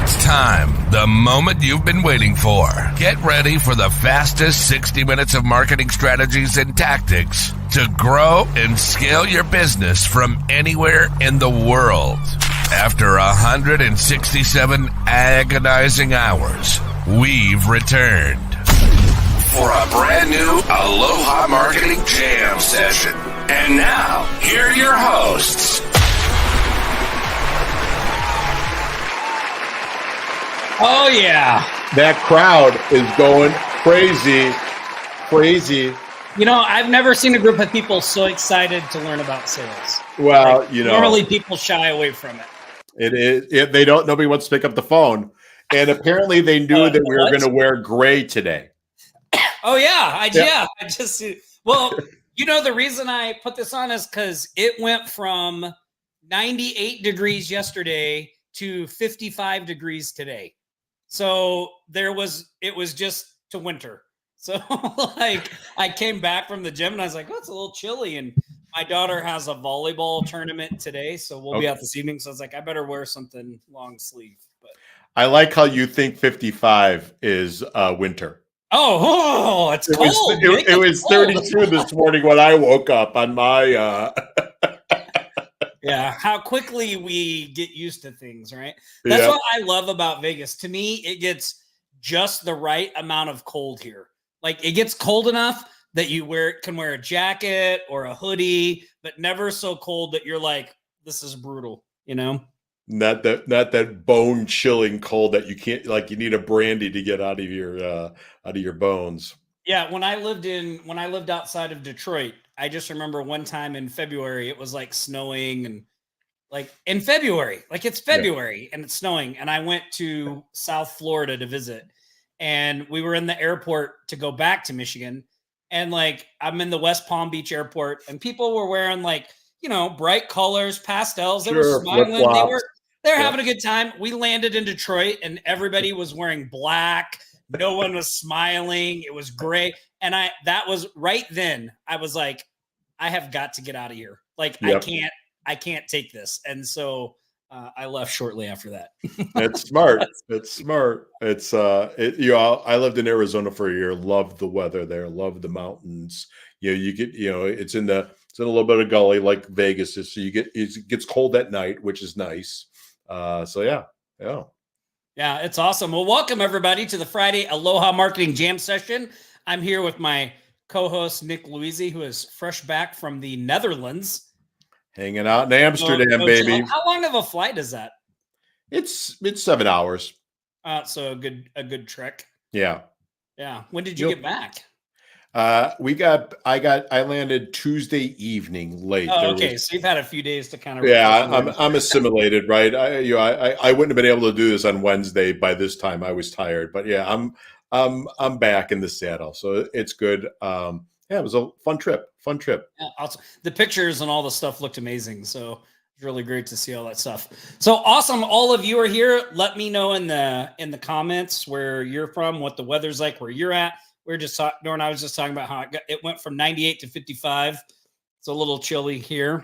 It's time, the moment you've been waiting for. Get ready for the fastest 60 minutes of marketing strategies and tactics to grow and scale your business from anywhere in the world. After 167 agonizing hours, we've returned for a brand new Aloha Marketing Jam session. And now, here are your hosts. Oh, yeah. That crowd is going crazy. You know, I've never seen a group of people so excited to learn about sales. Well, like, normally people shy away from it. Nobody wants to pick up the phone. And apparently they knew that we were going to wear gray today. Oh, yeah. Well, the reason I put this on is because it went from 98 degrees yesterday to 55 degrees today. So it was just to winter. So I came back from the gym and I was like, oh, it's a little chilly. And my daughter has a volleyball tournament today. So we'll be out this evening. So I was like, I better wear something long sleeve. But I like how you think 55 is winter. Oh, it's cold. It was 32 this morning when I woke up on my Yeah, how quickly we get used to things, right? That's what I love about Vegas. To me, it gets just the right amount of cold here. Like it gets cold enough that you can wear a jacket or a hoodie, but never so cold that you're like, this is brutal, Not that bone chilling cold that you can't, like, you need a brandy to get out of your bones. Yeah, when I lived outside of Detroit, I just remember one time in February, it was like snowing and like in February, like it's February and it's snowing. And I went to South Florida to visit and we were in the airport to go back to Michigan. And like, I'm in the West Palm Beach airport and people were wearing like, bright colors, pastels. They were smiling. They're having a good time. We landed in Detroit and everybody was wearing black. No one was smiling. It was great. And that was right then I was like, I have got to get out of here. Like, I can't take this. And so I left shortly after that. It's smart. It's smart. I lived in Arizona for a year. Loved the weather there. Loved the mountains. You get, it's in a little bit of gully like Vegas is. So it gets cold at night, which is nice. Yeah. Yeah, it's awesome. Well, welcome everybody to the Friday Aloha Marketing Jam session. I'm here with my co-host, Nick Loise, who is fresh back from the Netherlands. Hanging out in Amsterdam, baby. How long of a flight is that? It's 7 hours. So a good trek. Yeah. Yeah. When did you get back? I landed Tuesday evening late. Oh, okay. So you've had a few days to kind of. Yeah, I'm assimilated, right? I wouldn't have been able to do this on Wednesday. By this time, I was tired, but yeah, I'm back in the saddle, so it's good. It was a fun trip. Yeah, awesome. The pictures and all the stuff looked amazing. So it's really great to see all that stuff. So awesome. All of you are here. Let me know in the comments where you're from, what the weather's like, where you're at. We were just talking, Nora and I was just talking about how it went from 98 to 55. It's a little chilly here.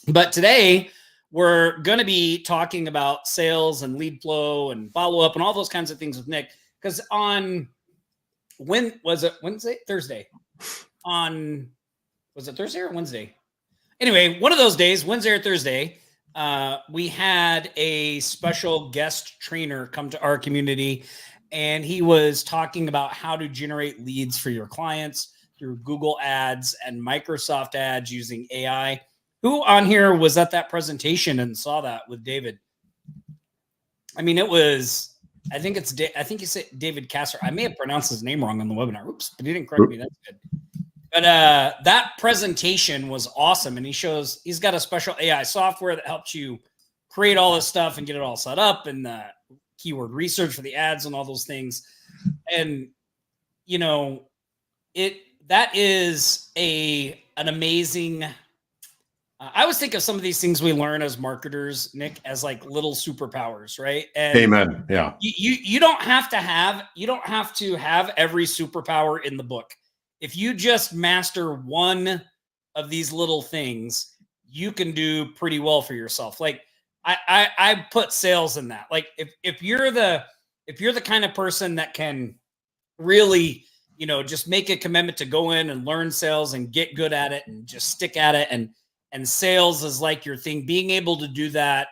But today we're going to be talking about sales and lead flow and follow up and all those kinds of things with Nick. Because when was it? Thursday. Was it Thursday or Wednesday? Anyway, one of those days, Wednesday or Thursday, we had a special guest trainer come to our community. And he was talking about how to generate leads for your clients through Google Ads and Microsoft Ads using AI. Who on here was at that presentation and saw that with David? I mean, I think you said David Kasser. I may have pronounced his name wrong on the webinar. Oops, but he didn't correct me. That's good. But that presentation was awesome. And he's got a special AI software that helps you create all this stuff and get it all set up and keyword research for the ads and all those things. And, that is an amazing, I always think of some of these things we learn as marketers, Nick, as like little superpowers, right? And amen. Yeah. You don't have to have every superpower in the book. If you just master one of these little things, you can do pretty well for yourself. Like I put sales in that. Like if you're the kind of person that can really, just make a commitment to go in and learn sales and get good at it and just stick at it, and sales is like your thing, being able to do that.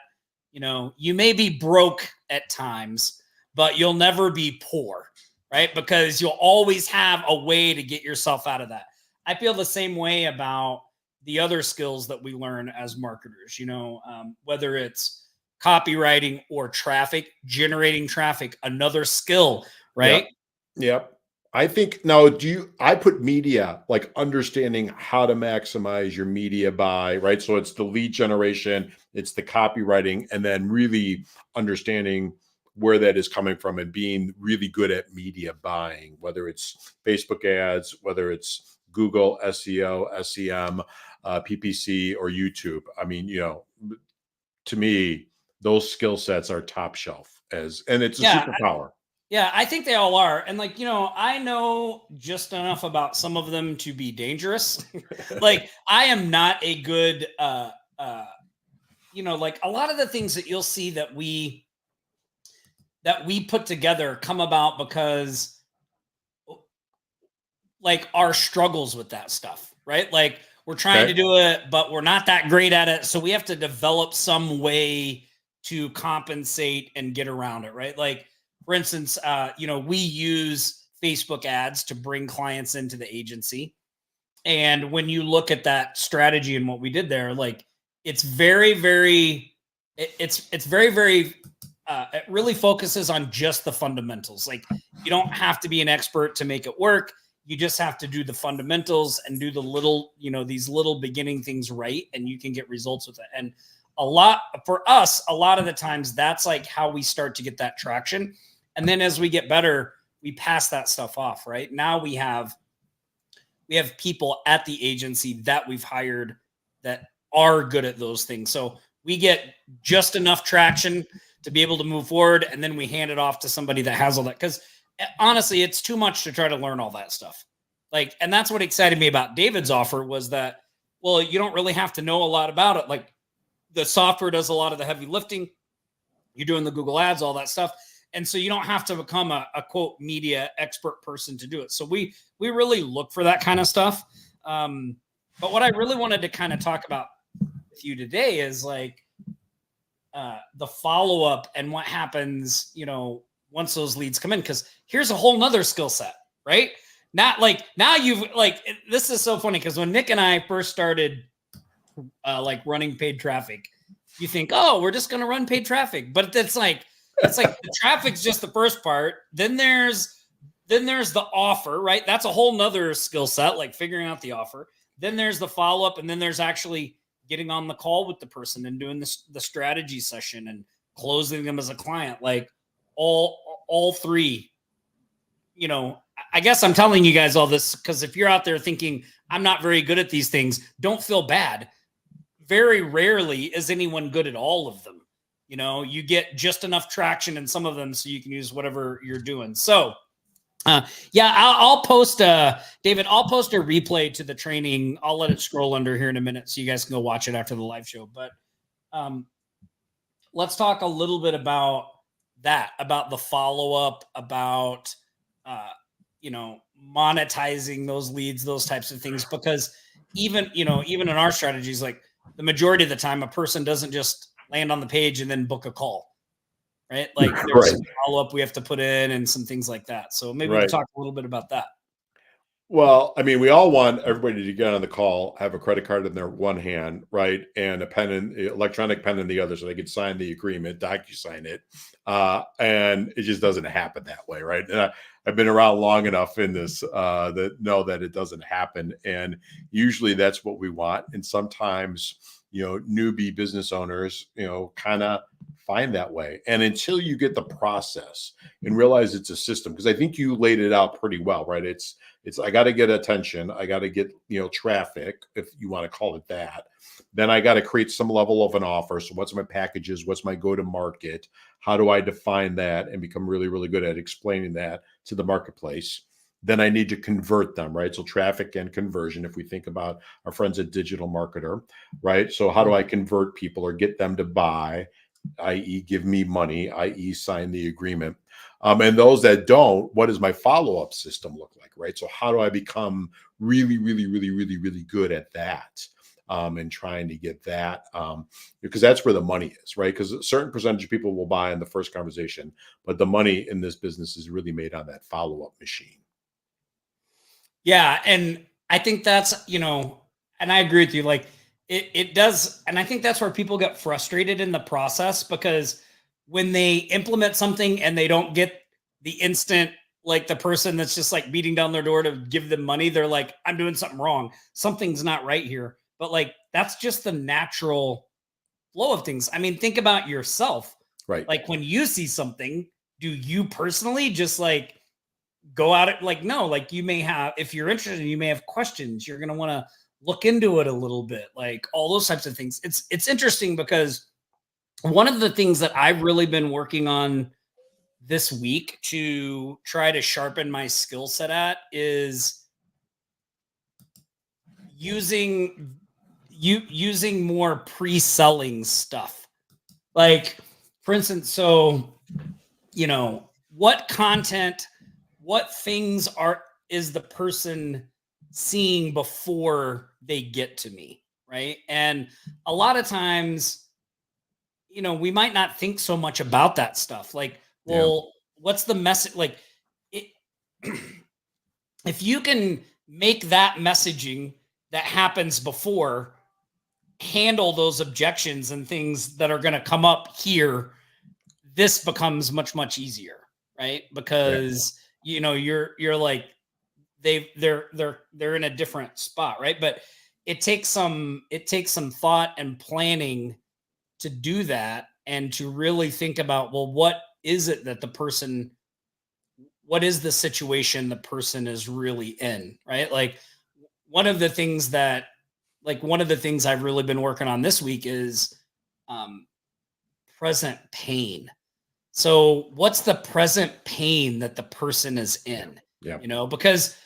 You may be broke at times, but you'll never be poor, right? Because you'll always have a way to get yourself out of that. I feel the same way about the other skills that we learn as marketers, whether it's copywriting or generating traffic, another skill, right? Yep. I think now, I put media, like understanding how to maximize your media buy, right? So it's the lead generation, it's the copywriting, and then really understanding where that is coming from and being really good at media buying, whether it's Facebook ads, whether it's Google SEO, SEM, PPC, or YouTube. I mean, to me, those skill sets are top shelf and it's a superpower. Yeah, I think they all are. And I know just enough about some of them to be dangerous. Like I am not a good like a lot of the things that you'll see that we put together come about because like our struggles with that stuff, right? Like we're trying to do it, but we're not that great at it. So we have to develop some way to compensate and get around it, right? Like, for instance, we use Facebook ads to bring clients into the agency. And when you look at that strategy and what we did there, like it's very, very, it really focuses on just the fundamentals. Like you don't have to be an expert to make it work. You just have to do the fundamentals and do the little, these little beginning things right. And you can get results with it. And for us, a lot of the times that's like how we start to get that traction. And then as we get better, we pass that stuff off, right? Now we have people at the agency that we've hired that are good at those things. So we get just enough traction to be able to move forward. And then we hand it off to somebody that has all that. Because honestly, it's too much to try to learn all that stuff. Like, and that's what excited me about David's offer was that, well, you don't really have to know a lot about it. Like the software does a lot of the heavy lifting. You're doing the Google ads, all that stuff. And so you don't have to become a quote media expert person to do it. So we really look for that kind of stuff. But what I really wanted to kind of talk about with you today is like the follow-up and what happens, once those leads come in, because here's a whole nother skill set, right? Not like now you've like, this is so funny because when Nick and I first started like running paid traffic, you think, oh, we're just going to run paid traffic. But it's like the traffic's just the first part. Then there's the offer, right? That's a whole nother skill set, like figuring out the offer. Then there's the follow-up, and then there's actually getting on the call with the person and doing the strategy session and closing them as a client. Like all three, I guess I'm telling you guys all this because if you're out there thinking I'm not very good at these things, don't feel bad. Very rarely is anyone good at all of them. You get just enough traction in some of them so you can use whatever you're doing. So I'll post David, I'll post a replay to the training. I'll let it scroll under here in a minute so you guys can go watch it after the live show. But let's talk a little bit about that, about the follow-up, about monetizing those leads, those types of things, because even in our strategies, like the majority of the time, a person doesn't just land on the page and then book a call, right? Like there's some follow-up we have to put in and some things like that. So maybe we can talk a little bit about that. Well, I mean, we all want everybody to get on the call, have a credit card in their one hand, right? And a pen and electronic pen in the other so they can sign the agreement, DocuSign it. And it just doesn't happen that way, right? And I've been around long enough in this that know that it doesn't happen. And usually that's what we want. And sometimes, newbie business owners, kind of find that way. And until you get the process and realize it's a system, because I think you laid it out pretty well, right? It's I got to get attention. I got to get, traffic, if you want to call it that. Then I got to create some level of an offer. So what's my packages? What's my go-to-market? How do I define that and become really, really good at explaining that to the marketplace? then I need to convert them, right? So traffic and conversion, if we think about our friends at Digital Marketer, right? So how do I convert people or get them to buy, i.e. give me money, i.e. sign the agreement? And those that don't, what does my follow-up system look like, right? So how do I become really, really, really, really, really good at that? And trying to get that, because that's where the money is, right? Because a certain percentage of people will buy in the first conversation, but the money in this business is really made on that follow-up machine. Yeah. And I think that's, and I agree with you. Like it does. And I think that's where people get frustrated in the process, because when they implement something and they don't get the instant, like the person that's just like beating down their door to give them money, they're like, I'm doing something wrong. Something's not right here. But like, that's just the natural flow of things. I mean, think about yourself. Right. Like when you see something, do you personally just like go out at like, no, like you may have, if you're interested, you may have questions, you're going to want to look into it a little bit, like all those types of things. It's interesting because one of the things that I've really been working on this week to try to sharpen my skill set at is using more pre-selling stuff. Like for instance, so what content, what things is the person seeing before they get to me, right? And a lot of times, we might not think so much about that stuff. Like, well, what's the message? Like, it, if you can make that messaging that happens before handle those objections and things that are going to come up here, this becomes much, much easier, right? Because you're like they're in a different spot, right? But it takes some thought and planning to do that, and to really think about, well, what is it that what is the situation the person is really in, right? Like one of the things I've really been working on this week is present pain. So what's the present pain that the person is in? Yeah. Because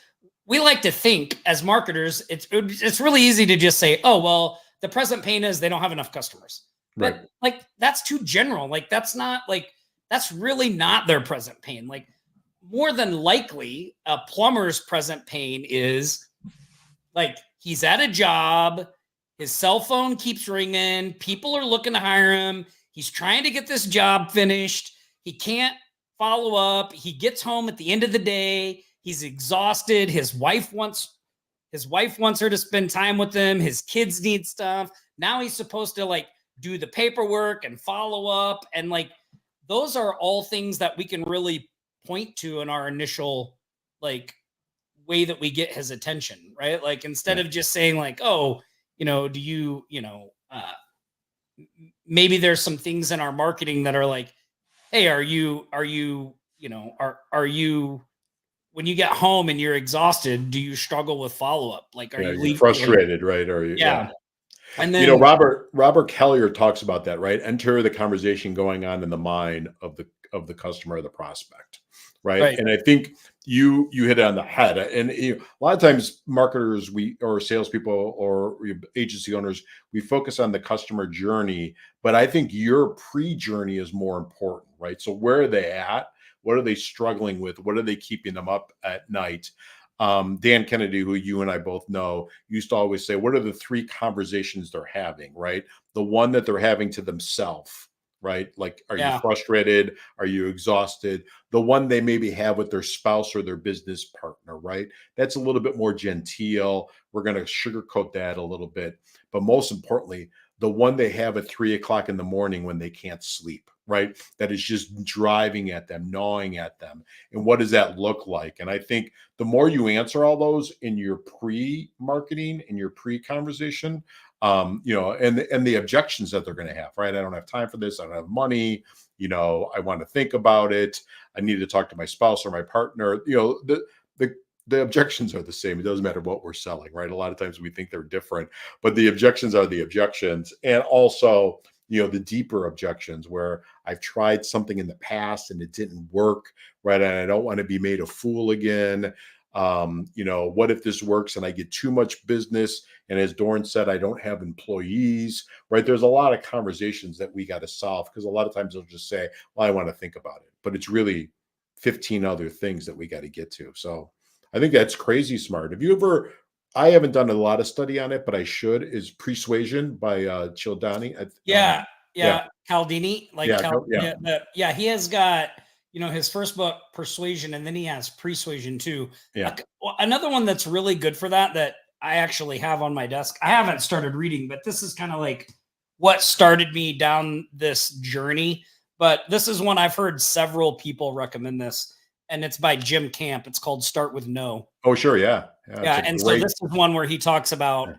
we like to think as marketers, it's really easy to just say, oh, well, the present pain is they don't have enough customers. Right. But like, that's too general. Like, that's really not their present pain. Like, more than likely, a plumber's present pain is like, he's at a job, his cell phone keeps ringing, people are looking to hire him, he's trying to get this job finished, he can't follow up, he gets home at the end of the day, he's exhausted, his wife wants her to spend time with him, his kids need stuff, now he's supposed to like do the paperwork and follow up, and like those are all things that we can really point to in our initial like way that we get his attention, right? Like instead of just saying like, oh, do you, maybe there's some things in our marketing that are like, hey, are you when you get home and you're exhausted, do you struggle with follow-up? Like, are you frustrated, right? Or yeah. And then Robert Collier talks about that, right? Enter the conversation going on in the mind of the customer or the prospect, right? And I think you hit it on the head. And a lot of times marketers or salespeople or agency owners, we focus on the customer journey, but I think your pre-journey is more important, right? So where are they at? What are they struggling with? What are they keeping them up at night? Dan Kennedy, who you and I both know, used to always say, what are the 3 conversations they're having, right? The one that they're having to themselves, right? Like, are you frustrated? Are you exhausted? The one they maybe have with their spouse or their business partner, right? That's a little bit more genteel. We're going to sugarcoat that a little bit. But most importantly, the one they have at 3:00 in the morning when they can't sleep, right? That is just driving at them, gnawing at them. And what does that look like? And I think the more you answer all those in your pre-marketing, in your pre-conversation, and the objections that they're going to have, right? I don't have time for this. I don't have money. I want to think about it. I need to talk to my spouse or my partner. The objections are the same. It doesn't matter what we're selling, right? A lot of times we think they're different, but the objections are the objections. And also, the deeper objections where I've tried something in the past and it didn't work, right? And I don't want to be made a fool again. What if this works and I get too much business? And as Dorn said, I don't have employees, right? There's a lot of conversations that we got to solve, because a lot of times they'll just say, well, I want to think about it, but it's really 15 other things that we got to get to. So I think that's crazy smart. Have you ever, I haven't done a lot of study on it, but I should, is Persuasion by Cialdini. Yeah. yeah. Caldini, like Yeah, he has got, his first book, Persuasion, and then he has Persuasion too. Yeah. Another one that's really good for that I actually have on my desk. I haven't started reading, but this is kind of like what started me down this journey. But this is one I've heard several people recommend this, and it's by Jim Camp. It's called Start with No. Oh, sure. Yeah. And so this is one where he talks about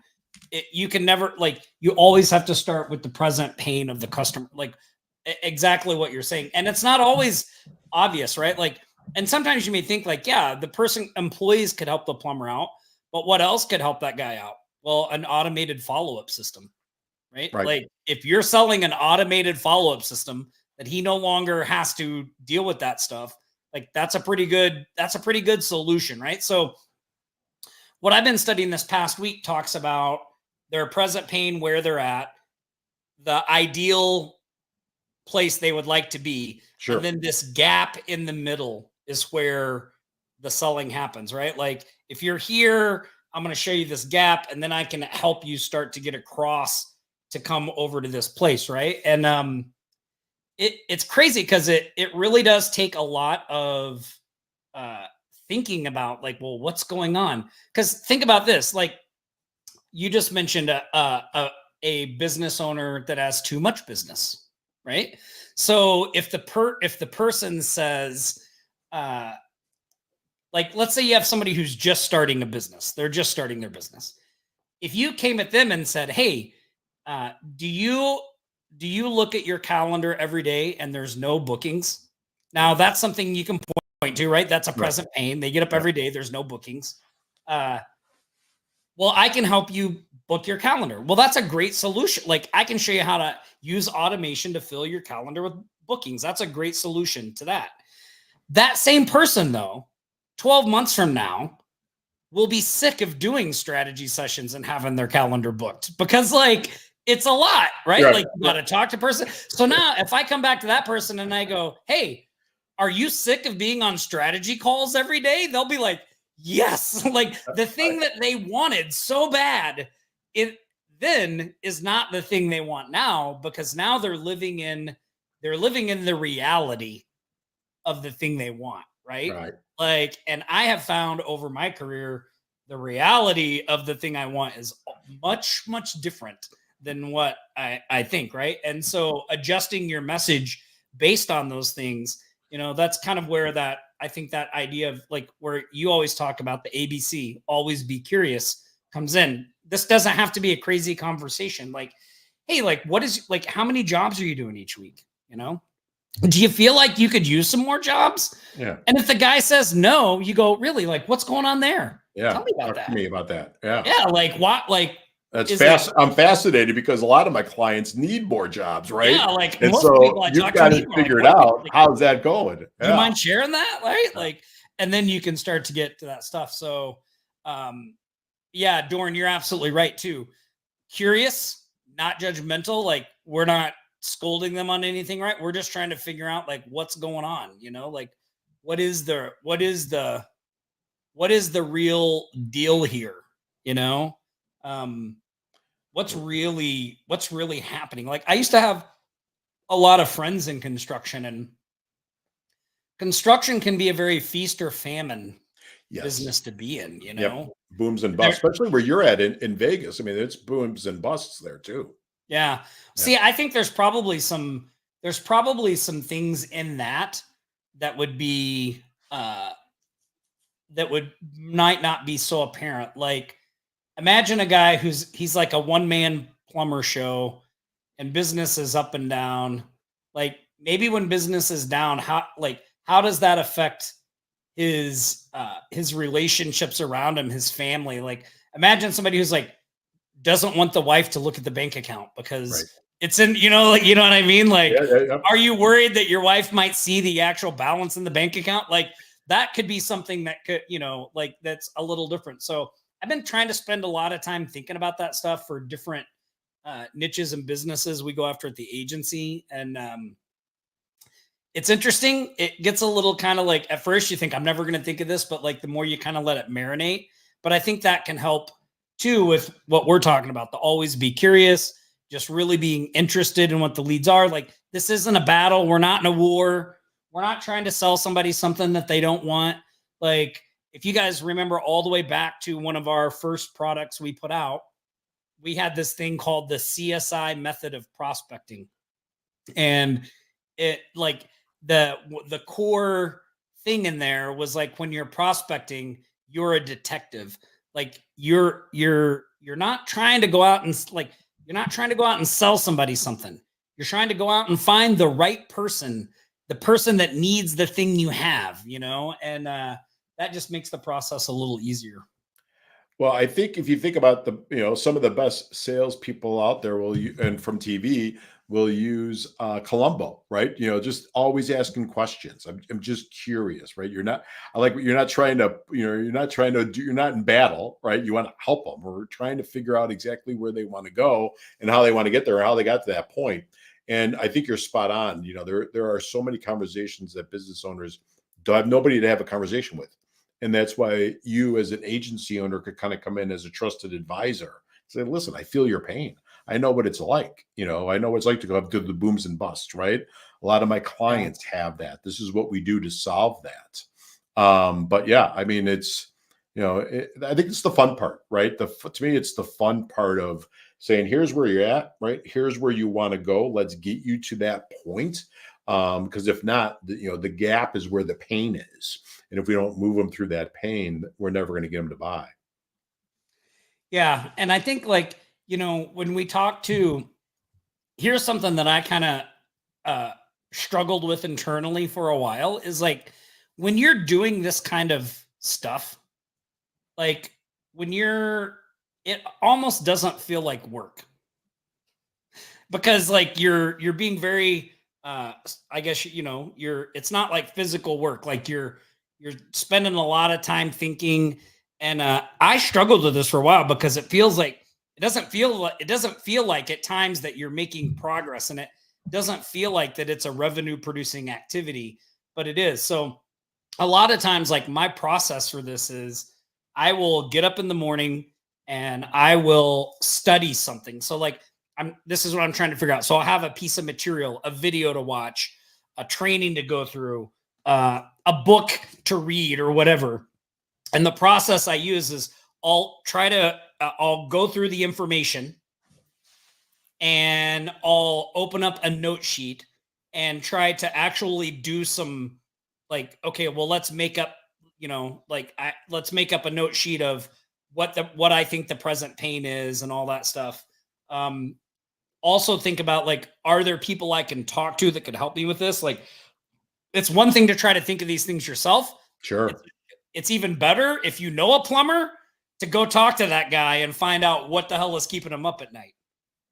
it, you can never, you always have to start with the present pain of the customer, exactly what you're saying. And it's not always obvious, right? And sometimes you may think the employees could help the plumber out, but what else could help that guy out? Well, an automated follow-up system, right? Like if you're selling an automated follow-up system that he no longer has to deal with that stuff, that's a pretty good solution, right? So what I've been studying this past week talks about their present pain, where they're at, the ideal place they would like to be. Sure. And then this gap in the middle is where the selling happens, right? Like if you're here, I'm going to show you this gap, and then I can help you start to get across to come over to this place, right? And it's crazy because it really does take a lot of thinking about well, what's going on? Because think about this, you just mentioned a business owner that has too much business, right? So if the person says, let's say you have somebody who's just starting a business, they're just starting their business. If you came at them and said, hey, do you look at your calendar every day and there's no bookings? Now that's something you can point to, right? That's a present pain. They get up every day, there's no bookings. Well, I can help you book your calendar. Well, that's a great solution. I can show you how to use automation to fill your calendar with bookings. That's a great solution to that. That same person, though, 12 months from now, will be sick of doing strategy sessions and having their calendar booked because, it's a lot, right? You got to talk to person. So now if I come back to that person and I go, hey, are you sick of being on strategy calls every day? They'll be like, yes. The thing that they wanted so bad, it then is not the thing they want now, because now they're living in the reality of the thing they want, right? And I have found over my career, the reality of the thing I want is much, much different than what I think, right? And so adjusting your message based on those things, that's kind of where I think that idea of where you always talk about the ABC, always be curious, comes in. This doesn't have to be a crazy conversation. Hey, what is, how many jobs are you doing each week? Do you feel like you could use some more jobs? Yeah. And if the guy says no, you go, really? What's going on there? Yeah. Tell me about that. Talk to me about that. Yeah. Yeah. What? That's fast. I'm fascinated because a lot of my clients need more jobs, right? Yeah, and most so people I you've talk got to to figure it out. How's that going? Do you mind sharing that? Right? And then you can start to get to that stuff. So, yeah, Dorn, you're absolutely right too. Curious, not judgmental. We're not scolding them on anything, right? We're just trying to figure out what's going on. What is the real deal here? What's really happening? I used to have a lot of friends in construction, and construction can be a very feast or famine business to be in, Yep. Booms and busts, especially where you're at in Vegas. I mean, it's booms and busts there too. Yeah. See, I think there's probably some things in that would be might not be so apparent. Imagine a guy he's like a one-man plumber show and business is up and down. Maybe when business is down, how does that affect his relationships around him, his family? Imagine somebody who's doesn't want the wife to look at the bank account because it's in, you know what I mean? Are you worried that your wife might see the actual balance in the bank account? that could be something that could, like that's a little different. So I've been trying to spend a lot of time thinking about that stuff for different niches and businesses we go after at the agency. And it's interesting. It gets a little kind of like, at first you think I'm never going to think of this, but like the more you kind of let it marinate, but I think that can help too with what we're talking about, to always be curious, just really being interested in what the leads are. Like, this isn't a battle. We're not in a war. We're not trying to sell somebody something that they don't want. Like, if you guys remember all the way back to one of our first products we put out, we had this thing called the CSI method of prospecting. And it like the core thing in there was like, when you're prospecting, you're a detective. Like you're not trying to go out and like, you're not trying to go out and sell somebody something. You're trying to go out and find the right person, the person that needs the thing you have, and that just makes the process a little easier. Well, I think if you think about some of the best salespeople out there and from TV will use Columbo, right? Just always asking questions. I'm just curious, right? You're not trying to, you're not in battle, right? You want to help them. We're trying to figure out exactly where they want to go and how they want to get there, or how they got to that point. And I think you're spot on. There are so many conversations that business owners don't have nobody to have a conversation with. And that's why you as an agency owner could kind of come in as a trusted advisor. Say, listen, I feel your pain. I know what it's like. I know what it's like to go through the booms and busts, right? A lot of my clients have that. This is what we do to solve that. But yeah, I mean, it's, I think it's the fun part, right? To me, it's the fun part of saying, here's where you're at, right? Here's where you want to go. Let's get you to that point. Because if not, the gap is where the pain is. And if we don't move them through that pain, we're never going to get them to buy. Yeah. And I think like, when we talk to, here's something that I kind of struggled with internally for a while, is like, when you're doing this kind of stuff, like it almost doesn't feel like work, because like you're being very, I guess, it's not like physical work. Like you're spending a lot of time thinking. And I struggled with this for a while, because it doesn't feel like at times that you're making progress, and it doesn't feel like that it's a revenue producing activity, but it is. So a lot of times, like, my process for this is I will get up in the morning and I will study something. So like, this is what I'm trying to figure out. So I'll have a piece of material, a video to watch, a training to go through, a book to read, or whatever. And the process I use is I'll go through the information, and I'll open up a note sheet and try to actually do some, like, okay, well, let's make up, let's make up a note sheet of what I think the present pain is and all that stuff. Also think about, like, are there people I can talk to that could help me with this? Like, it's one thing to try to think of these things yourself. Sure. It's even better if you know a plumber to go talk to that guy and find out what the hell is keeping him up at night.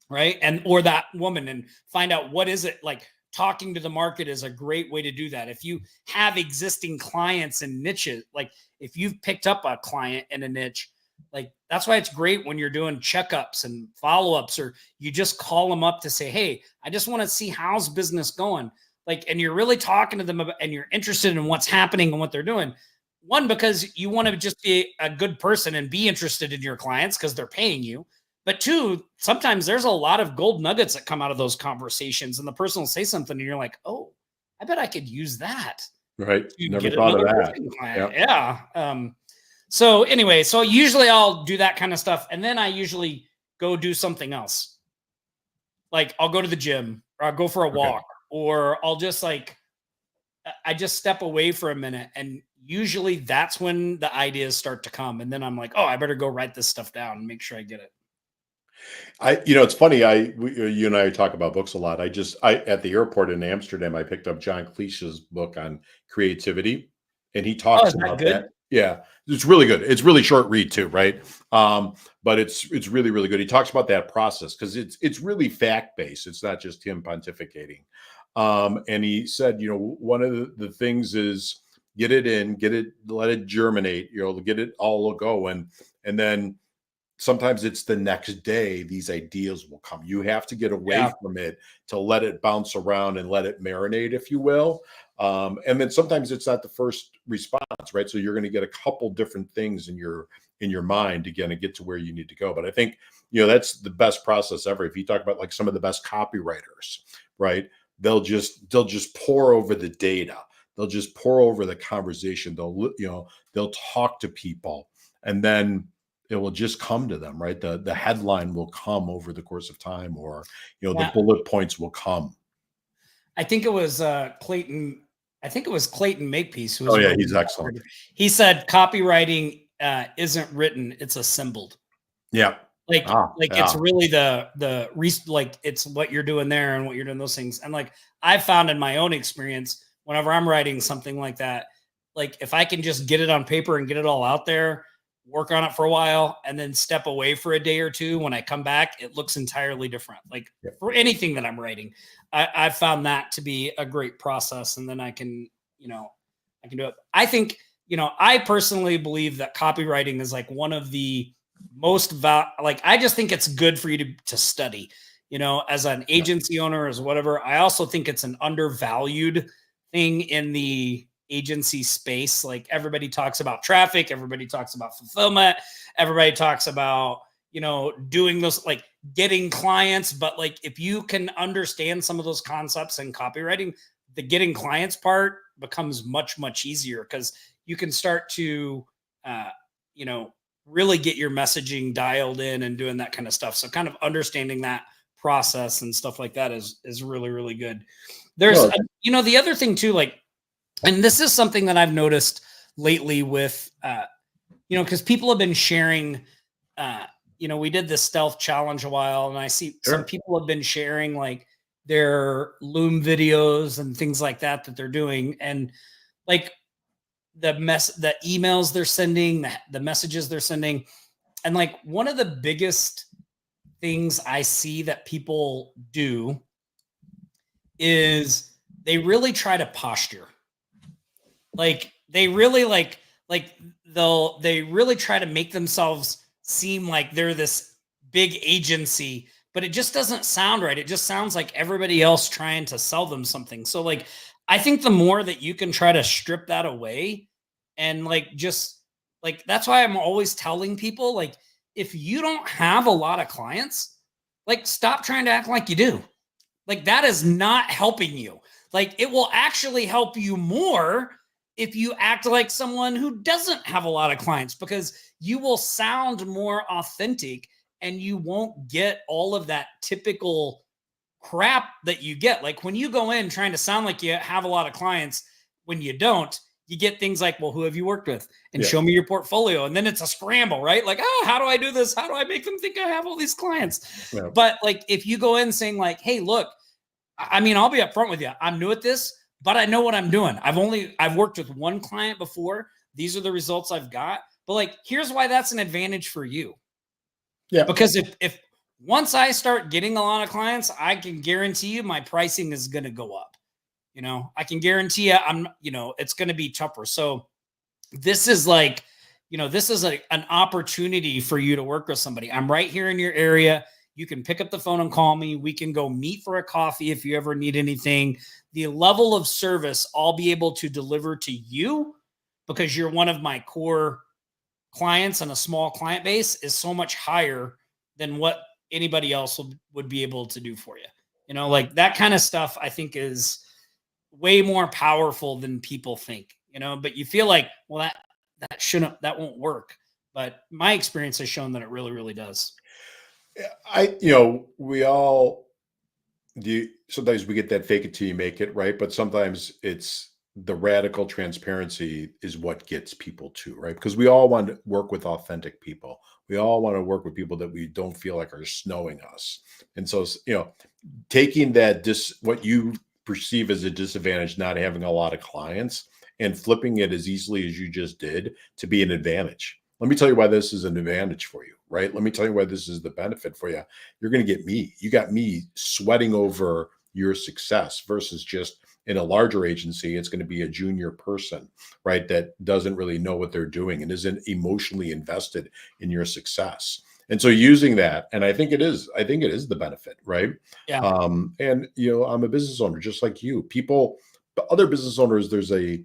Right. Or that woman, and find out what is it like. Talking to the market is a great way to do that. If you have existing clients and niches, like if you've picked up a client in a niche, like that's why it's great when you're doing checkups and follow-ups, or you just call them up to say, hey, I just want to see how's business going. Like, and you're really talking to them about, and you're interested in what's happening and what they're doing. One, because you want to just be a good person and be interested in your clients because they're paying you. But two, sometimes there's a lot of gold nuggets that come out of those conversations, and the person will say something and you're like, oh, I bet I could use that. Right. Never thought of that. Yeah. So anyway, so usually I'll do that kind of stuff. And then I usually go do something else. Like I'll go to the gym, or I'll go for a walk, or I'll just I just step away for a minute. And usually that's when the ideas start to come. And then I'm like, oh, I better go write this stuff down and make sure I get it. It's funny. You and I talk about books a lot. At the airport in Amsterdam, I picked up John Cleese's book on creativity, and he talks about that. Yeah, it's really good. It's really short read too, right? But it's really, really good. He talks about that process because it's really fact based. It's not just him pontificating. And he said, one of the things is get it in, let it germinate, get it all going. And then sometimes it's the next day, these ideas will come. You have to get away from it to let it bounce around and let it marinate, if you will. And then sometimes it's not the first response, right? So you're going to get a couple different things in your mind to get to where you need to go. But I think, that's the best process ever. If you talk about like some of the best copywriters, right? They'll just pour over the data. They'll just pour over the conversation. They'll talk to people, and then it will just come to them, right? The headline will come over the course of time, or the bullet points will come. I think it was Clayton. I think it was Clayton Makepeace. Oh yeah, he's excellent. He said copywriting isn't written; it's assembled. Yeah, it's really like it's what you're doing there and what you're doing those things. And like I've found in my own experience, whenever I'm writing something like that, like if I can just get it on paper and get it all out there, work on it for a while, and then step away for a day or two, when I come back, it looks entirely different. Like for anything that I'm writing, I've found that to be a great process. And then I can do it. I think, I personally believe that copywriting is like one of the most I just think it's good for you to study, as an agency owner, as whatever. I also think it's an undervalued thing in the agency space. Like everybody talks about traffic, everybody talks about fulfillment, everybody talks about, doing those, like getting clients. But like, if you can understand some of those concepts in copywriting, the getting clients part becomes much, much easier, because you can start to, really get your messaging dialed in and doing that kind of stuff. So kind of understanding that process and stuff like that is really, really good. There's, the other thing too, like, and this is something that I've noticed lately with, because people have been sharing, we did this stealth challenge a while, and I see some people have been sharing like their Loom videos and things like that they're doing. And like the emails they're sending, the messages they're sending. And like one of the biggest things I see that people do is they really try to posture. Like they really they really try to make themselves seem like they're this big agency, but it just doesn't sound right. It just sounds like everybody else trying to sell them something. So like, I think the more that you can try to strip that away, and like, just like, that's why I'm always telling people, like, if you don't have a lot of clients, like, stop trying to act like you do. Like, that is not helping you. Like, it will actually help you more if you act like someone who doesn't have a lot of clients, because you will sound more authentic and you won't get all of that typical crap that you get. Like when you go in trying to sound like you have a lot of clients, when you don't, you get things like, well, who have you worked with? And show me your portfolio. And then it's a scramble, right? Like, oh, how do I do this? How do I make them think I have all these clients? Yeah. But like, if you go in saying like, hey, look, I mean, I'll be upfront with you. I'm new at this, but I know what I'm doing. I've worked with one client before. These are the results I've got. But like, here's why that's an advantage for you. Yeah. Because if once I start getting a lot of clients, I can guarantee you my pricing is going to go up. You know, I can guarantee you it's going to be tougher. So this is like, this is an opportunity for you to work with somebody. I'm right here in your area. You can pick up the phone and call me. We can go meet for a coffee if you ever need anything. The level of service I'll be able to deliver to you, because you're one of my core clients and a small client base, is so much higher than what anybody else would be able to do for you. Like that kind of stuff I think is way more powerful than people think, but you feel like, well, that won't work. But my experience has shown that it really, really does. We all do. Sometimes we get that fake it till you make it, right? But sometimes it's the radical transparency is what gets people to, right? Because we all want to work with authentic people. We all want to work with people that we don't feel like are snowing us. And so, taking that what you perceive as a disadvantage, not having a lot of clients, and flipping it as easily as you just did to be an advantage. Let me tell you why this is an advantage for you, right? Let me tell you why this is the benefit for you. You're going to get me. You got me sweating over your success versus just in a larger agency, it's going to be a junior person, right? That doesn't really know what they're doing and isn't emotionally invested in your success. And so using that, and I think it is the benefit, right? Yeah. And I'm a business owner just like you. But other business owners, there's a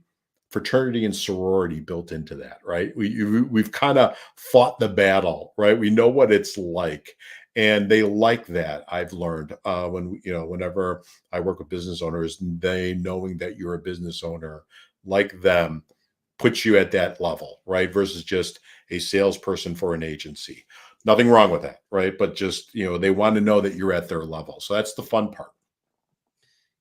fraternity and sorority built into that, right? We've kind of fought the battle, right? We know what it's like, and they like that. I've learned whenever I work with business owners, they knowing that you're a business owner like them puts you at that level, right? Versus just a salesperson for an agency. Nothing wrong with that, right? But just they want to know that you're at their level. So that's the fun part.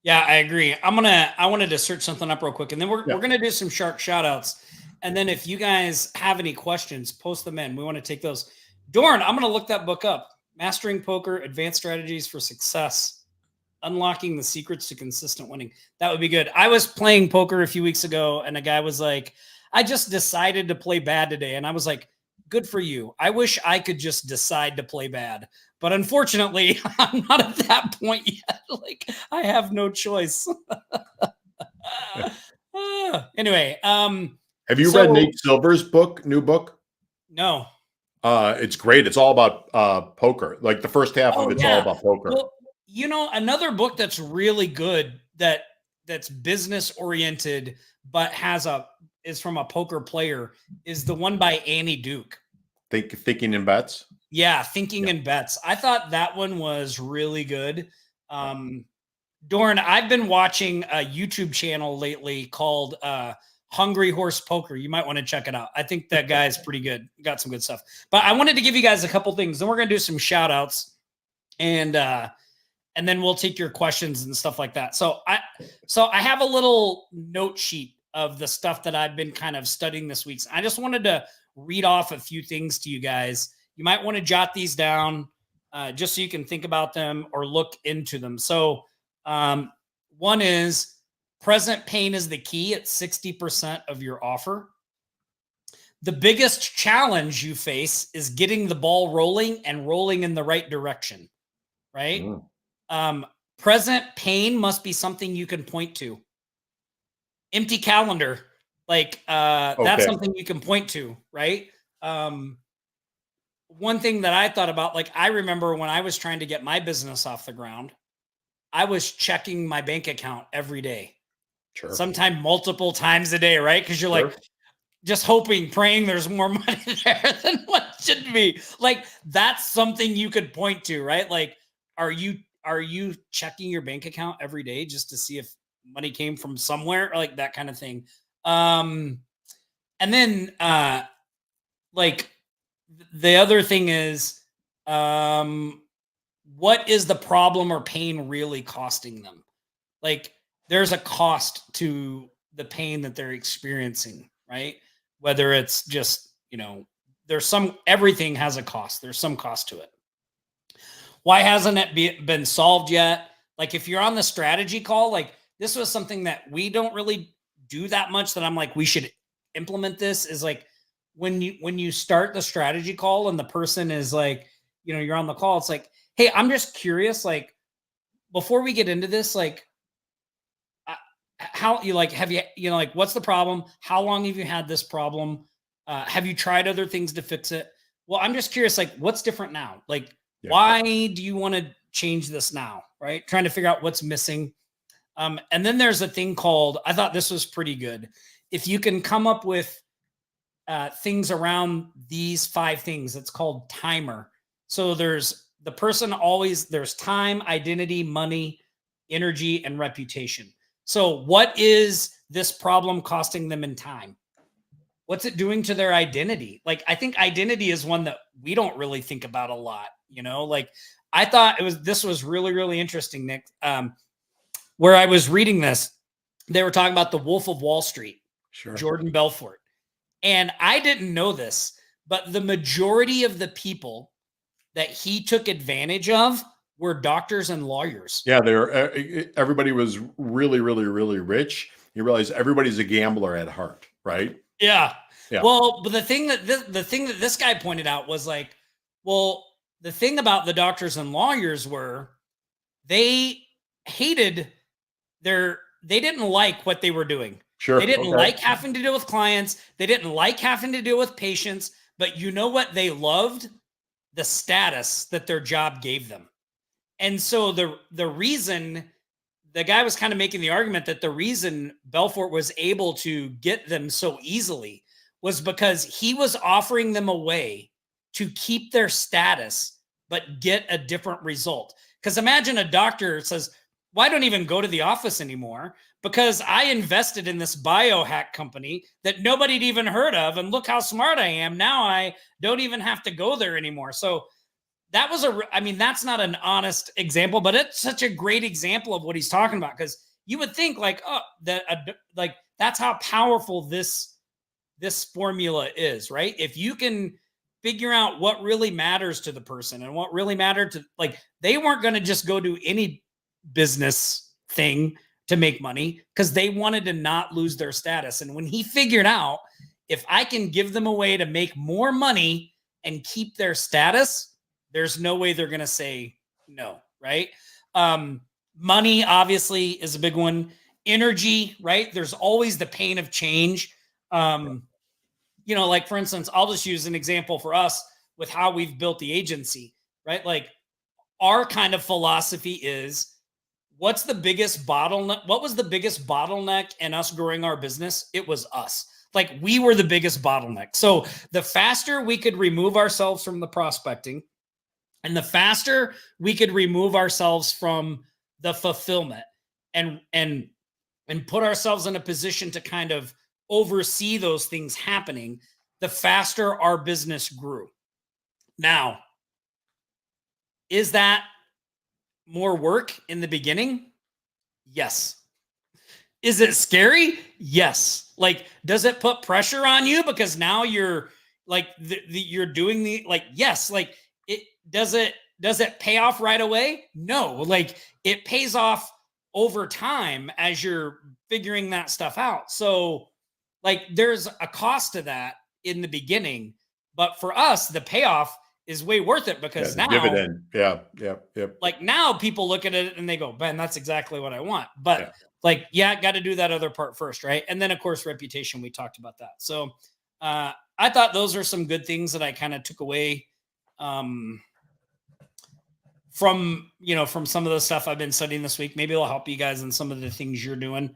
Yeah, I agree. I wanted to search something up real quick, and then we're gonna do some shark shout outs. And then if you guys have any questions, post them in. We want to take those. Dorn, I'm gonna look that book up. Mastering Poker, Advanced Strategies for Success. Unlocking the Secrets to Consistent Winning. That would be good. I was playing poker a few weeks ago, and a guy was like, I just decided to play bad today. And I was like, good for you. I wish I could just decide to play bad. But unfortunately, I'm not at that point yet. Like, I have no choice. Anyway. Have you read Nate Silver's new book? No. It's great. It's all about poker. Like the first half of it's all about poker. Well, another book that's really good that's business oriented, but is from a poker player is the one by Annie Duke. Thinking in Bets. Yeah, Thinking in Bets. I thought that one was really good. Dorn, I've been watching a YouTube channel lately called Hungry Horse Poker. You might want to check it out. I think that guy's pretty good. Got some good stuff. But I wanted to give you guys a couple things. Then we're going to do some shout outs and then we'll take your questions and stuff like that. So I have a little note sheet of the stuff that I've been kind of studying this week. I just wanted to read off a few things to you guys. You might want to jot these down just so you can think about them or look into them. So one is present pain is the key at 60% of your offer. The biggest challenge you face is getting the ball rolling and rolling in the right direction, right? Present pain must be something you can point to. Empty calendar, that's something you can point to, right? One thing that I thought about, I remember when I was trying to get my business off the ground, I was checking my bank account every day. Sure. Sometimes multiple times a day, right? Because you're just hoping, praying there's more money there than what should be. That's something you could point to, right? Are you checking your bank account every day just to see if money came from somewhere, or that kind of thing? And then the other thing is, what is the problem or pain really costing them? There's a cost to the pain that they're experiencing, right? Whether it's just, everything has a cost. There's some cost to it. Why hasn't it been solved yet? If you're on the strategy call, this was something that we don't really do that much that I'm we should implement this, is when you start the strategy call and the person is you're on the call, it's hey, I'm just curious, before we get into this, how you have you, what's the problem? How long have you had this problem? Have you tried other things to fix it? Well, I'm just curious, what's different now? Why do you want to change this now? Right? Trying to figure out what's missing. And then there's a thing called, I thought this was pretty good. If you can come up with things around these 5 things, it's called timer. So there's time, identity, money, energy, and reputation. So what is this problem costing them in time? What's it doing to their identity? I think identity is one that we don't really think about a lot, I thought this was really, really interesting, Nick. Where I was reading this, they were talking about the Wolf of Wall Street, sure. Jordan Belfort. And I didn't know this, but the majority of the people that he took advantage of were doctors and lawyers. Yeah, everybody was really, really, really rich. You realize everybody's a gambler at heart, right? Yeah. Well, but the thing that this guy pointed out was the thing about the doctors and lawyers were they hated they didn't like what they were doing. Sure. They didn't Okay. like having to deal with clients. They didn't like having to deal with patients, but you know what? They loved the status that their job gave them. And so the reason the guy was kind of making the argument that the reason Belfort was able to get them so easily was because he was offering them a way to keep their status, but get a different result. Because imagine a doctor says, well, I don't even go to the office anymore because I invested in this biohack company that nobody'd even heard of. And look how smart I am. Now I don't even have to go there anymore. So that was that's not an honest example, but it's such a great example of what he's talking about. Because you would think like, oh, like that's how powerful this formula is, right? If you can figure out what really matters to the person and what really mattered to, like, they weren't going to just go do any business thing to make money because they wanted to not lose their status. And when he figured out, if I can give them a way to make more money and keep their status, there's no way they're going to say no, right? Money obviously is a big one. Energy, right? There's always the pain of change. Like for instance, I'll just use an example for us with how we've built the agency, right? Like our kind of philosophy is, what's the biggest bottleneck? What was the biggest bottleneck in us growing our business? It was us. Like we were the biggest bottleneck. So the faster we could remove ourselves from the prospecting, and the faster we could remove ourselves from the fulfillment and put ourselves in a position to kind of oversee those things happening, the faster our business grew. Now, is that more work in the beginning? Yes. Is it scary? Yes. Like, does it put pressure on you because now you're like you're doing the, like, yes. Like, it does it pay off right away? No. Like, it pays off over time as you're figuring that stuff out. So like there's a cost to that in the beginning, but for us, the payoff is way worth it because now dividend. Yeah. Like now people look at it and they go, Ben, that's exactly what I want. But got to do that other part first. Right. And then of course, reputation, we talked about that. So I thought those are some good things that I kind of took away from some of the stuff I've been studying this week. Maybe it'll help you guys in some of the things you're doing.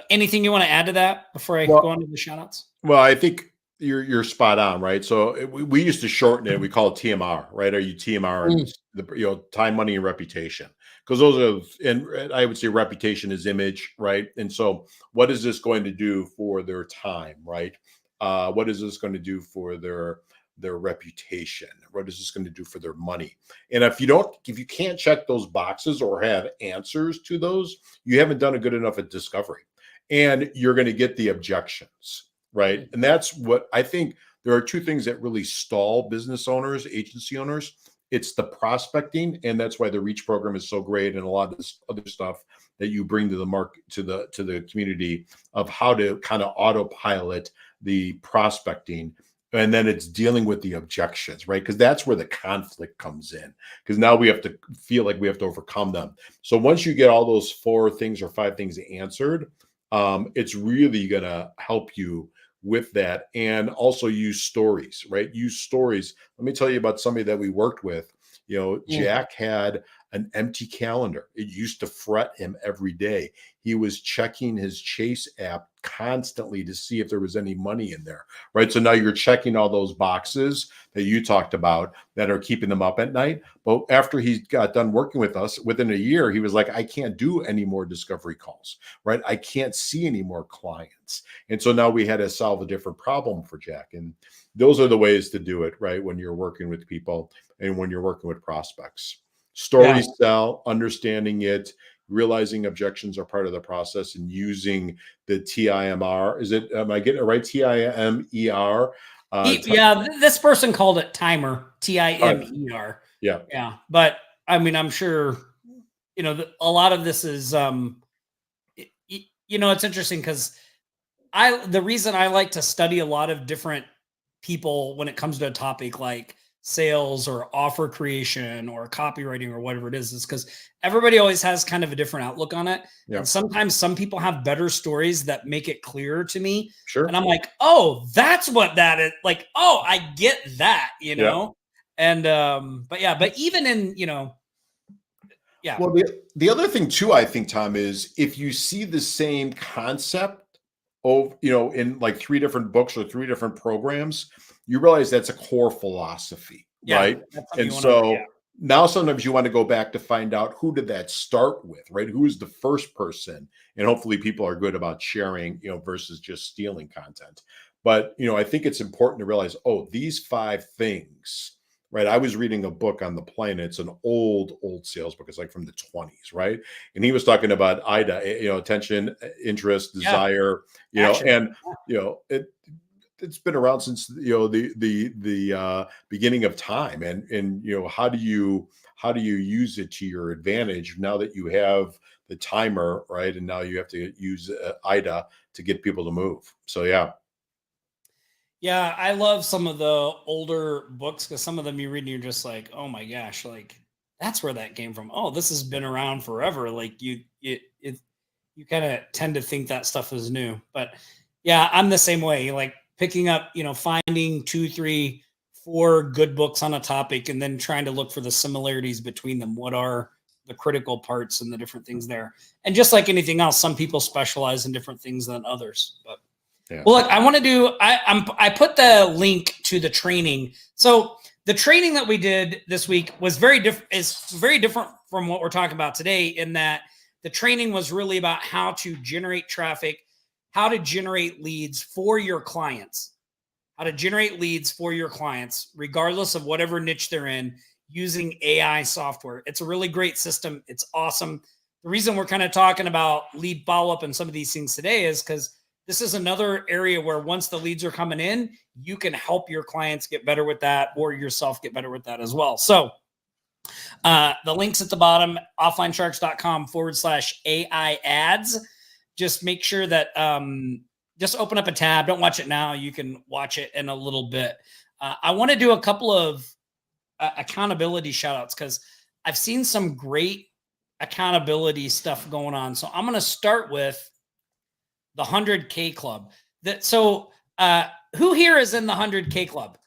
Anything you want to add to that before I go on to the shout outs? Well, I think you're spot on, right? So we used to shorten it. We call it TMR, right? Are you TMR? And time, money, and reputation, because those are, and I would say reputation is image, right? And so what is this going to do for their time, right? What is this going to do for their reputation? What is this going to do for their money? And if you can't check those boxes or have answers to those, you haven't done a good enough at discovery, and you're going to get the objections, right? And that's what I think. There are two things that really stall business owners, agency owners. It's the prospecting, and that's why the Reach program is so great, and a lot of this other stuff that you bring to the market, to the community, of how to kind of autopilot the prospecting. And then it's dealing with the objections, right? Because that's where the conflict comes in, because now we have to feel like we have to overcome them. So once you get all those 4 things or 5 things answered, it's really going to help you with that. And also use stories, right? Use stories. Let me tell you about somebody that we worked with. Jack had an empty calendar. It used to fret him every day. He was checking his Chase app constantly to see if there was any money in there, right? So now you're checking all those boxes that you talked about that are keeping them up at night. But after he got done working with us, within a year, he was like, I can't do any more discovery calls, right? I can't see any more clients. And so now we had to solve a different problem for Jack. And those are the ways to do it, right? When you're working with people and when you're working with prospects. Story sell, understanding it, realizing objections are part of the process, and using the TIMR. Am I getting it right? TIMER. This person called it timer, TIMER. Yeah. But I mean, I'm sure, a lot of this is, it's interesting because the reason I like to study a lot of different people when it comes to a topic like sales or offer creation or copywriting or whatever it is because everybody always has kind of a different outlook on it. Yeah. And sometimes some people have better stories that make it clearer to me. Sure. And I'm like, oh, that's what that is. Like, oh, I get that, you know? And, but even in, yeah. Well, the other thing too, I think, Tom, is if you see the same concept in like 3 different books or 3 different programs, you realize that's a core philosophy, right? And so now sometimes you want to go back to find out who did that start with, right? Who is the first person? And hopefully people are good about sharing, versus just stealing content. But, I think it's important to realize, these 5 things. Right. I was reading a book on the plane. It's an old sales book. It's like from the 20s. Right. And he was talking about IDA, attention, interest, desire, Action. it's been around since, the beginning of time. And how do you use it to your advantage now that you have the timer, right? And now you have to use IDA to get people to move. So, yeah. Yeah, I love some of the older books because some of them you read and you're just like, oh my gosh, like that's where that came from. Oh, this has been around forever. Like you kind of tend to think that stuff is new. But yeah, I'm the same way. Like picking up, finding 2, 3, 4 good books on a topic and then trying to look for the similarities between them. What are the critical parts and the different things there? And just like anything else, some people specialize in different things than others. But yeah. Well, look, I want to do. I put the link to the training. So the training that we did this week was very different. Is very different from what we're talking about today. In that the training was really about how to generate traffic, how to generate leads for your clients, regardless of whatever niche they're in, using AI software. It's a really great system. It's awesome. The reason we're kind of talking about lead follow-up and some of these things today is because this is another area where once the leads are coming in, you can help your clients get better with that or yourself get better with that as well. So the link's at the bottom, offlinesharks.com/AI ads. Just make sure that just open up a tab. Don't watch it now. You can watch it in a little bit. I want to do a couple of accountability shout outs because I've seen some great accountability stuff going on. So I'm going to start with the 100K club. Who here is in the 100K club?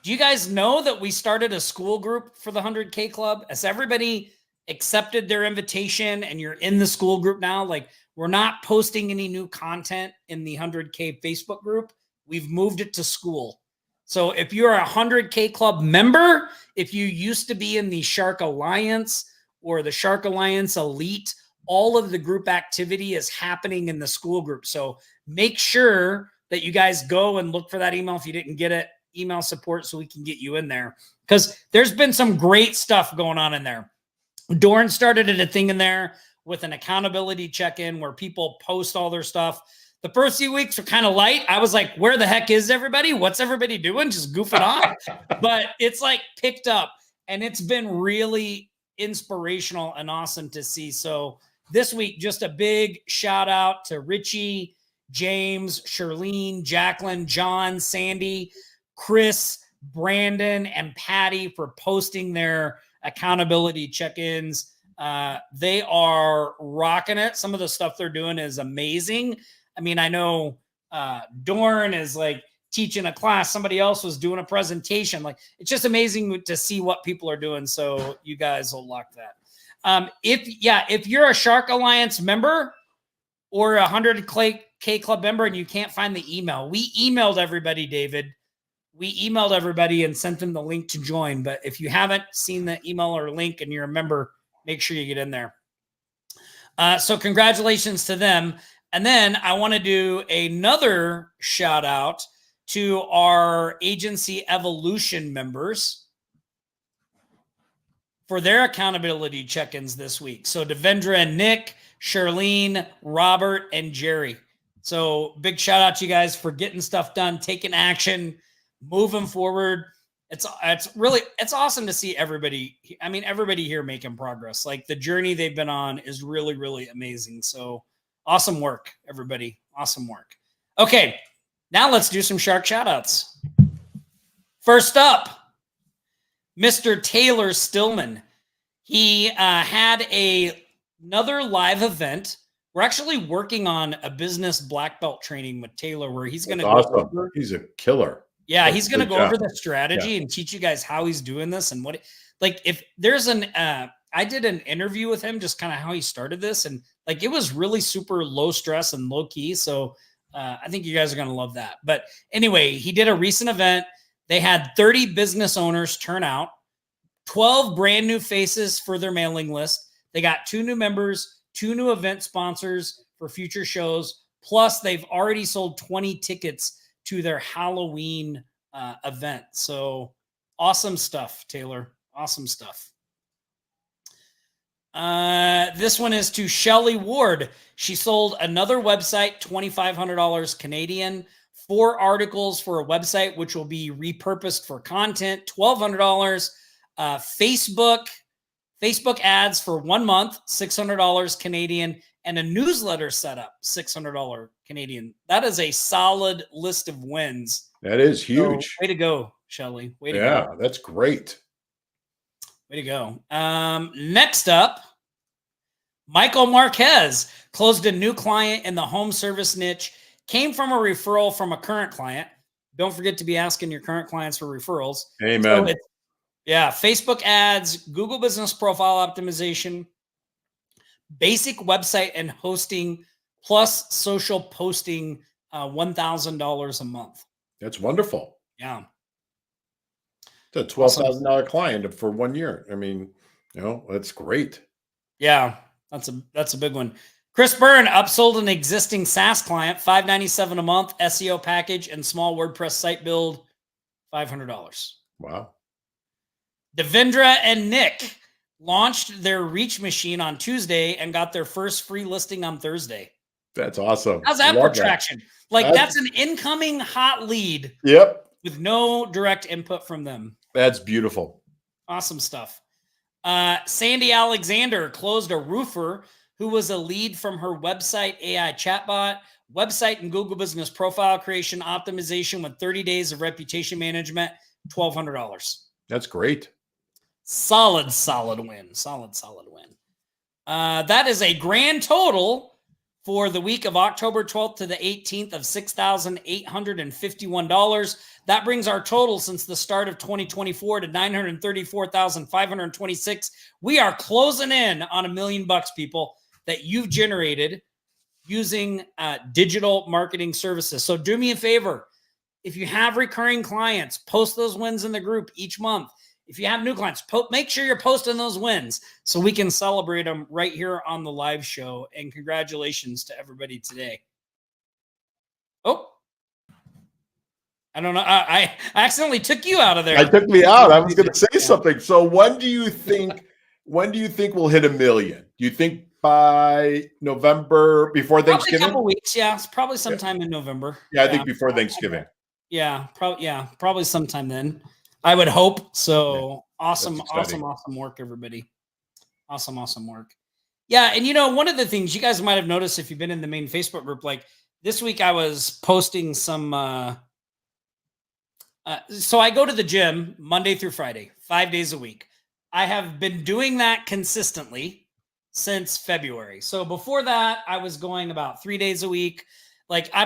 Do you guys know that we started a school group for the 100K club? Has everybody accepted their invitation and you're in the school group now? Like we're not posting any new content in the 100K Facebook group. We've moved it to school. So if you're a 100K club member, if you used to be in the Shark Alliance or the Shark Alliance Elite, all of the group activity is happening in the school group. So make sure that you guys go and look for that email. If you didn't get it, email support so we can get you in there because there's been some great stuff going on in there. Dorn started a thing in there with an accountability check-in where people post all their stuff. The first few weeks were kind of light. I was like, where the heck is everybody? What's everybody doing? Just goofing off. But it's like picked up and it's been really inspirational and awesome to see. So this week, just a big shout out to Richie, James, Charlene, Jacqueline, John, Sandy, Chris, Brandon, and Patty for posting their accountability check-ins. They are rocking it. Some of the stuff they're doing is amazing. I mean, I know Dorn is like teaching a class. Somebody else was doing a presentation. Like it's just amazing to see what people are doing. So you guys will lock that. If you're a Shark Alliance member or a 100K club member and you can't find the email, we emailed everybody, David. We emailed everybody and sent them the link to join. But if you haven't seen the email or link and you're a member, make sure you get in there. So congratulations to them. And then I want to do another shout out to our Agency Evolution members for their accountability check-ins this week. So Devendra and Nick, Charlene, Robert, and Jerry. So big shout out to you guys for getting stuff done, taking action, moving forward. It's awesome to see everybody. I mean, everybody here making progress. Like the journey they've been on is really, really amazing. So awesome work, everybody. Awesome work. Okay, now let's do some Shark shout outs. First up, Mr. Taylor Stillman. He had another live event. We're actually working on a business black belt training with Taylor where he's going to go over. He's a killer. Yeah, That's he's going to go over the strategy Yeah. and teach you guys how he's doing this and what, like, if there's I did an interview with him, just kind of how he started this, and like it was really super low stress and low key. So I think you guys are going to love that. But anyway, he did a recent event. They had 30 business owners turn out, 12 brand new faces for their mailing list. They got 2 new members, 2 new event sponsors for future shows. Plus, they've already sold 20 tickets to their Halloween event. So awesome stuff, Taylor. Awesome stuff. This one is to Shelly Ward. She sold another website, $2,500 Canadian, 4 articles for a website, which will be repurposed for content, $1,200. Facebook ads for 1 month, $600 Canadian, and a newsletter setup, $600 Canadian. That is a solid list of wins. That is huge. So, way to go, Shelly. Way to go. Yeah, that's great. Way to go. Next up, Michael Marquez closed a new client in the home service niche, came from a referral from a current client. Don't forget to be asking your current clients for referrals. Amen. So Facebook ads, Google business profile optimization, basic website and hosting, plus social posting, $1,000 a month. That's wonderful. Yeah. It's a $12,000 client for 1 year. I mean, that's great. Yeah, that's a big one. Chris Byrne upsold an existing SaaS client, $597 a month, SEO package and small WordPress site build, $500. Wow. Devendra and Nick launched their reach machine on Tuesday and got their first free listing on Thursday. That's awesome. How's that for traction? Like that's an incoming hot lead. Yep. With no direct input from them. That's beautiful. Awesome stuff. Sandy Alexander closed a roofer who was a lead from her website AI chatbot, website and Google business profile creation optimization with 30 days of reputation management, $1,200. That's great. Solid win. Solid win. That is a grand total for the week of October 12th to the 18th of $6,851. That brings our total since the start of 2024 to $934,526. We are closing in on $1 million, people, that you've generated using digital marketing services. So do me a favor. If you have recurring clients, post those wins in the group each month. If you have new clients, make sure you're posting those wins so we can celebrate them right here on the live show. And congratulations to everybody today. Oh, I don't know. I accidentally took you out of there. I took me out. I was going to say something. So when do you think we'll hit $1 million? Do you think by November, before Thanksgiving? Probably a couple weeks. Yeah, it's probably sometime in November. Yeah, I think before Thanksgiving. Yeah, probably sometime then. I would hope so. Yeah, awesome work, everybody. Awesome work. Yeah, and one of the things you guys might have noticed if you've been in the main Facebook group, like this week I was posting some. So I go to the gym Monday through Friday, 5 days a week. I have been doing that consistently since February. So before that, I was going about 3 days a week. Like I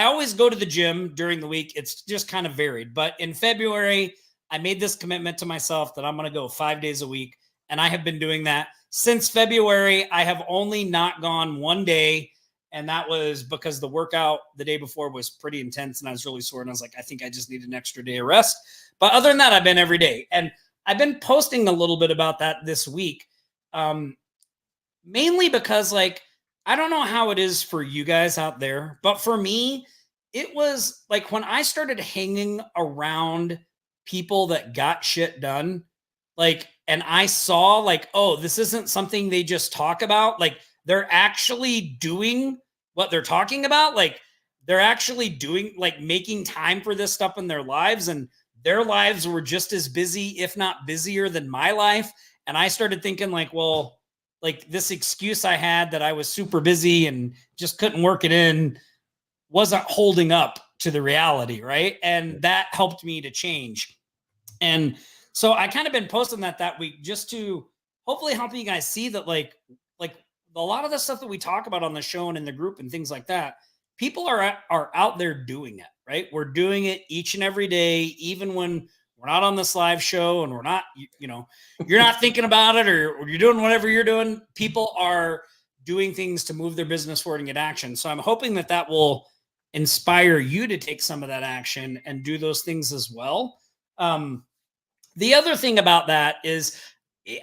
always go to the gym during the week. It's just kind of varied. But in February, I made this commitment to myself that I'm going to go 5 days a week. And I have been doing that since February. I have only not gone 1 day. And that was because the workout the day before was pretty intense and I was really sore. And I was like, I think I just need an extra day of rest. But other than that, I've been every day. And I've been posting a little bit about that this week. Mainly because like, I don't know how it is for you guys out there, but for me, it was like when I started hanging around people that got shit done, like, and I saw like, oh, this isn't something they just talk about. Like they're actually doing what they're talking about. Like they're actually doing, like making time for this stuff in their lives, and their lives were just as busy, if not busier than my life. And I started thinking like, well, like this excuse I had that I was super busy and just couldn't work it in wasn't holding up to the reality. Right. And that helped me to change. And So I kind of been posting that week just to hopefully help you guys see that like a lot of the stuff that we talk about on the show and in the group and things like that, people are out there doing it, right? We're doing it each and every day, even when we're not on this live show and we're not, you're not thinking about it or you're doing whatever you're doing. People are doing things to move their business forward and get action. So I'm hoping that will inspire you to take some of that action and do those things as well. The other thing about that is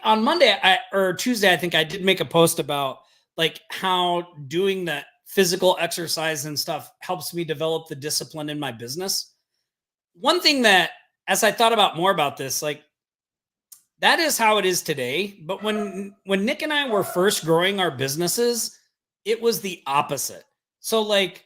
on Monday or Tuesday, I think I did make a post about like how doing that physical exercise and stuff helps me develop the discipline in my business. One thing that, as I thought about more about this, like that is how it is today. But when Nick and I were first growing our businesses, it was the opposite. So like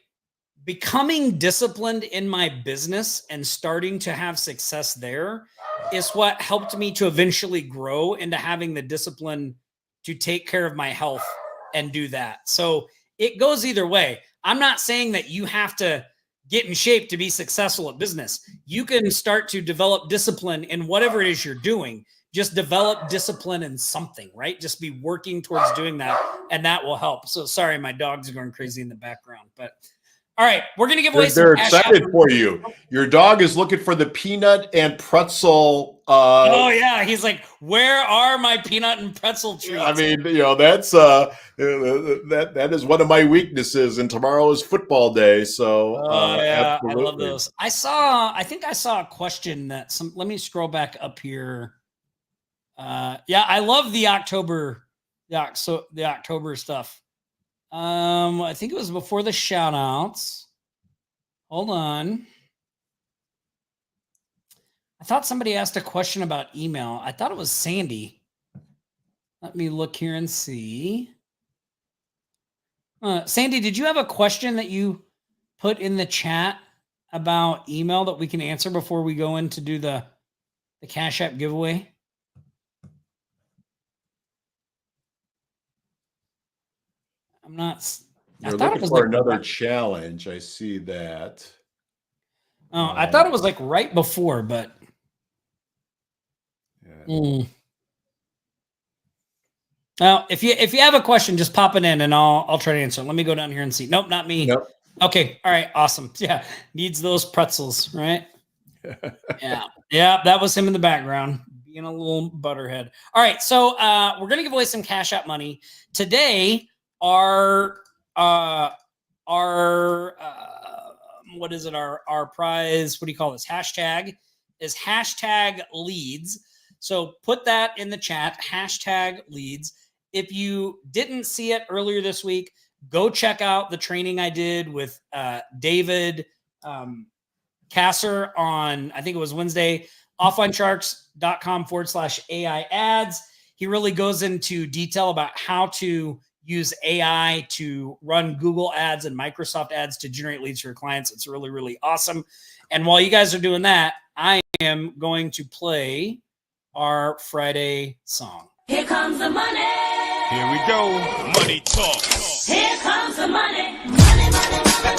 becoming disciplined in my business and starting to have success there is what helped me to eventually grow into having the discipline to take care of my health and do that. So it goes either way. I'm not saying that you have to get in shape to be successful at business. You can start to develop discipline in whatever it is you're doing. Just develop discipline in something, right? Just be working towards doing that, and that will help. So sorry, my dogs are going crazy in the background, but all right, we're going to give away some They're cash excited out. for you. Your dog is looking for the peanut and pretzel. Oh yeah, he's like, where are my peanut and pretzel treats? I mean, that's that is one of my weaknesses. And tomorrow is football day, so yeah, absolutely. I love those. I think I saw a question that let me scroll back up here. Yeah, I love the October stuff. I think it was before the shout outs. Hold on. I thought somebody asked a question about email. I thought it was Sandy. Let me look here and see. Sandy, did you have a question that you put in the chat about email that we can answer before we go in to do the Cash App giveaway? I'm not. You're I thought looking it was for like another challenge. I see that. Oh, I thought it was like right before, but. Yeah. Now, if you have a question, just pop it in and I'll try to answer. Let me go down here and see. Nope, not me. Nope. Okay. All right. Awesome. Yeah. Needs those pretzels, right? Yeah. Yeah. That was him in the background being a little butterhead. All right. So we're going to give away some Cash App money today. Our what is it? Our prize. What do you call this? Hashtag is hashtag leads. So put that in the chat, hashtag leads. If you didn't see it earlier this week, go check out the training I did with David Kasser on, I think it was Wednesday, offlinesharks.com/AI ads. He really goes into detail about how to use AI to run Google ads and Microsoft ads to generate leads for your clients. It's really, really awesome. And while you guys are doing that, I am going to play our Friday song. Here comes the money. Here we go. Money talk. Here comes the money. Money, money, money.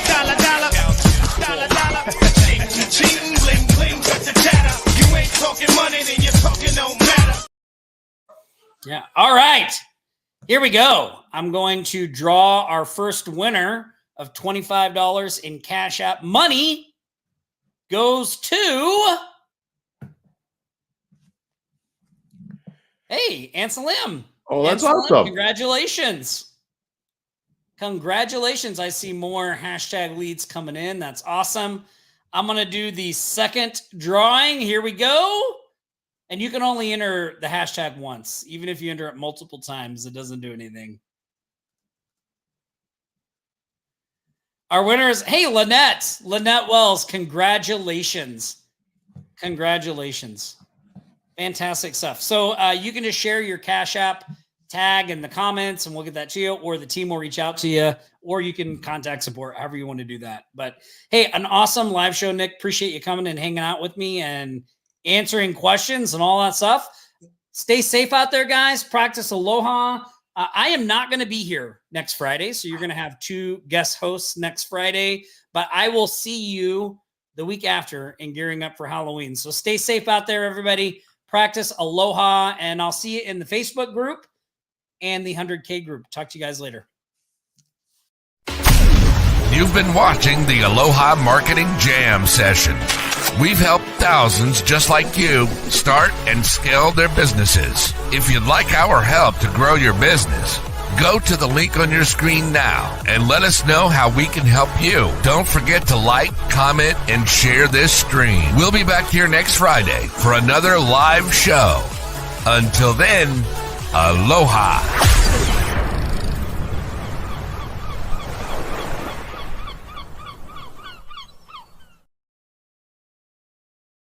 Dollar, dollar. Dollar, dollar. Ching, ching, bling, bling, chatter, chatter. You ain't talking money, then you're talking no matter. Yeah. All right. Here we go. I'm going to draw our first winner of $25 in Cash App money. Goes to... Hey, Anselim. Oh, that's Anselim, awesome. Congratulations. Congratulations. I see more hashtag leads coming in. That's awesome. I'm going to do the second drawing. Here we go. And you can only enter the hashtag once. Even if you enter it multiple times, it doesn't do anything. Our winner is, hey, Lynette. Lynette Wells, congratulations. Congratulations. Fantastic stuff. So you can just share your Cash App tag in the comments and we'll get that to you, or the team will reach out to you, or you can contact support, however you want to do that. But hey, an awesome live show, Nick. Appreciate you coming and hanging out with me and answering questions and all that stuff. Stay safe out there, guys. Practice aloha. I am not going to be here next Friday, so you're going to have two guest hosts next Friday, but I will see you the week after and gearing up for Halloween. So stay safe out there, everybody. Practice aloha, and I'll see you in the Facebook group and the 100K group. Talk to you guys later. You've been watching the Aloha Marketing Jam session. We've helped thousands just like you start and scale their businesses. If you'd like our help to grow your business, go to the link on your screen now and let us know how we can help you. Don't forget to like, comment, and share this stream. We'll be back here next Friday for another live show. Until then, aloha.